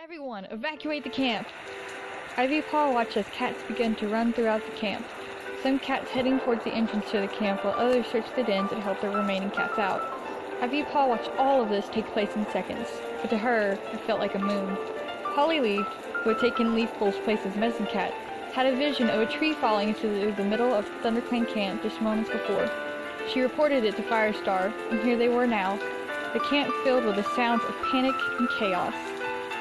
Everyone, evacuate the camp! Ivy Paw watched as cats began to run throughout the camp. Some cats heading towards the entrance to the camp while others searched the dens and helped the remaining cats out. Ivy Paw watched all of this take place in seconds, but to her, it felt like a moon. Hollyleaf, who had taken Leafpool's place as medicine cat, had a vision of a tree falling into the middle of ThunderClan camp just moments before. She reported it to Firestar, and here they were now, the camp filled with the sounds of panic and chaos.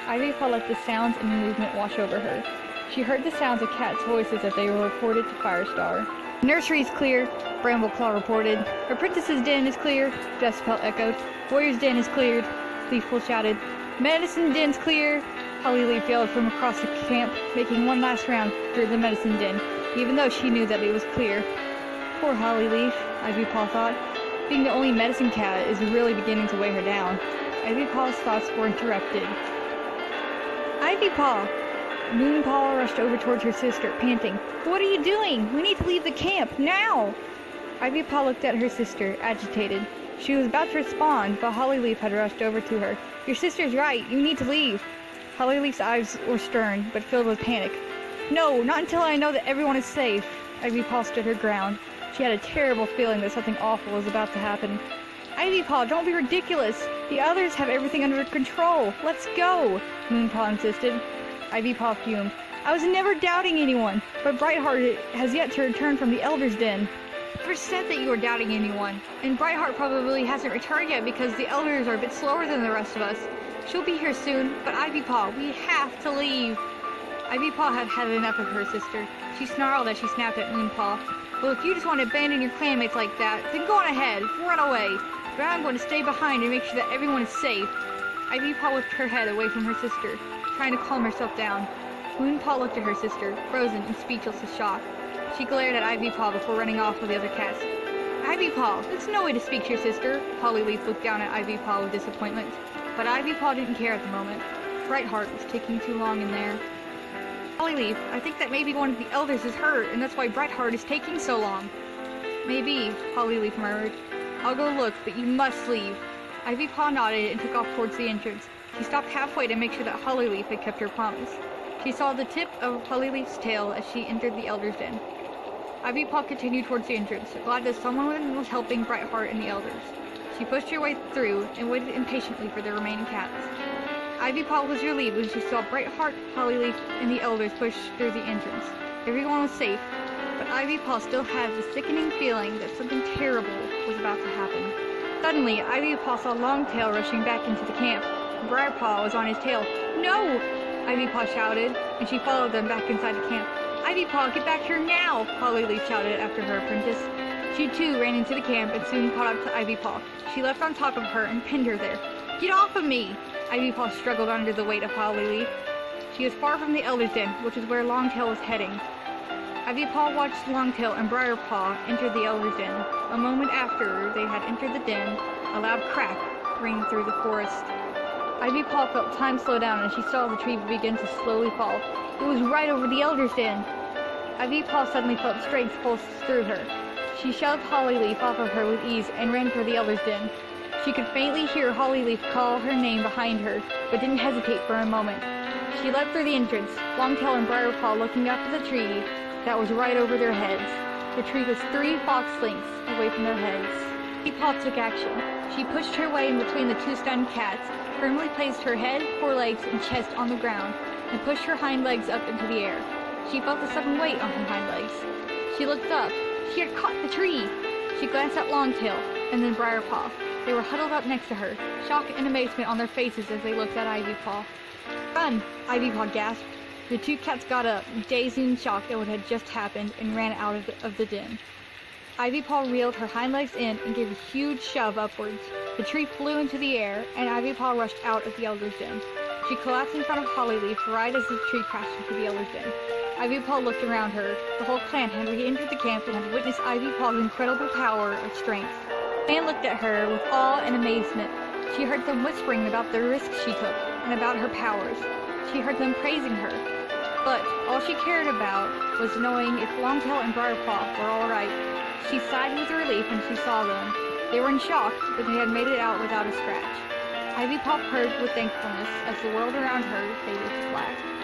Ivy Paw let the sounds and movement wash over her. She heard the sounds of cats' voices as they were reported to Firestar. "Nursery is clear," Brambleclaw reported. "Apprentice's den is clear," Duskpelt echoed. "Warrior's den is cleared," Leafpool shouted. "Medicine den's clear," Hollyleaf yelled from across the camp, making one last round through the medicine den, even though she knew that it was clear. Poor Hollyleaf, Ivy Paw thought. Being the only medicine cat is really beginning to weigh her down. Ivy Paw's thoughts were interrupted. "Ivy Paw!" Moonpaw rushed over towards her sister, panting. "What are you doing? We need to leave the camp, now!" Ivy Paw looked at her sister, agitated. She was about to respond, but Hollyleaf had rushed over to her. "Your sister's right, you need to leave." Hollyleaf's eyes were stern, but filled with panic. "No, not until I know that everyone is safe." Ivy Paw stood her ground. She had a terrible feeling that something awful was about to happen. "Ivy Paw, don't be ridiculous! The others have everything under control! Let's go!" Moonpaw insisted. Ivy Paw fumed. "I was never doubting anyone, but Brightheart has yet to return from the Elder's Den." "Never said that you were doubting anyone, and Brightheart probably hasn't returned yet because the Elders are a bit slower than the rest of us. She'll be here soon, but Ivy Paw, we have to leave." Ivy Paw had had enough of her sister. She snarled as she snapped at Moonpaw. "Well, if you just want to abandon your clanmates like that, then go on ahead, run away. But I'm going to stay behind and make sure that everyone is safe." Ivy Paw whipped her head away from her sister, trying to calm herself down. Moonpaw looked at her sister, frozen and speechless with shock. She glared at Ivy Paw before running off with the other cats. "Ivy Paw, that's no way to speak to your sister." Hollyleaf looked down at Ivy Paw with disappointment. But Ivy Paw didn't care at the moment. Brightheart was taking too long in there. "Hollyleaf, I think that maybe one of the elders is hurt, and that's why Brightheart is taking so long." "Maybe," Hollyleaf murmured. "I'll go look, but you must leave." Ivy Paw nodded and took off towards the entrance. She stopped halfway to make sure that Hollyleaf had kept her promise. She saw the tip of Hollyleaf's tail as she entered the Elder's Den. Ivy Paw continued towards the entrance, glad that someone was helping Brightheart and the Elders. She pushed her way through and waited impatiently for the remaining cats. Ivy Paw was relieved when she saw Brightheart, Hollyleaf, and the Elders push through the entrance. Everyone was safe, but Ivy Paw still had the sickening feeling that something terrible was about to happen. Suddenly, Ivy Paw saw Longtail rushing back into the camp. Briarpaw was on his tail. "No!" Ivy Paw shouted, and she followed them back inside the camp. "Ivy Paw, get back here now!" Hollyleaf shouted after her apprentice. She too ran into the camp and soon caught up to Ivy Paw. She leapt on top of her and pinned her there. "Get off of me!" Ivy Paw struggled under the weight of Hollyleaf. She was far from the Elder's Den, which is where Longtail was heading. Ivy Paw watched Longtail and Briarpaw enter the Elder's Den. A moment after they had entered the den, a loud crack rang through the forest. Ivy Paw felt time slow down as she saw the tree begin to slowly fall. It was right over the Elder's Den. Ivy Paw suddenly felt strength pulse through her. She shoved Hollyleaf off of her with ease and ran for the Elder's Den. She could faintly hear Hollyleaf call her name behind her, but didn't hesitate for a moment. She leapt through the entrance, Longtail and Briarpaw looking up at the tree that was right over their heads. The tree was 3 fox lengths away from their heads. Ivy Paw took action. She pushed her way in between the 2 stunned cats, firmly placed her head, forelegs, and chest on the ground, and pushed her hind legs up into the air. She felt a sudden weight on her hind legs. She looked up. She had caught the tree! She glanced at Longtail, and then Briarpaw. They were huddled up next to her, shock and amazement on their faces as they looked at Ivy Paw. "Run!" Ivy Paw gasped. The 2 cats got up, dazed and shocked at what had just happened, and ran out of the den. Ivy Paw reeled her hind legs in and gave a huge shove upwards. The tree flew into the air, and Ivy Paw rushed out of the Elder's Den. She collapsed in front of Hollyleaf right as the tree crashed into the Elder's Den. Ivy Paw looked around her. The whole clan had re-entered the camp and had witnessed Ivy Paw's incredible power of strength. The clan looked at her with awe and amazement. She heard them whispering about the risks she took and about her powers. She heard them praising her. But all she cared about was knowing if Longtail and Briarpaw were all right. She sighed with relief when she saw them. They were in shock, but they had made it out without a scratch. Ivy Paw purred with thankfulness as the world around her faded to black.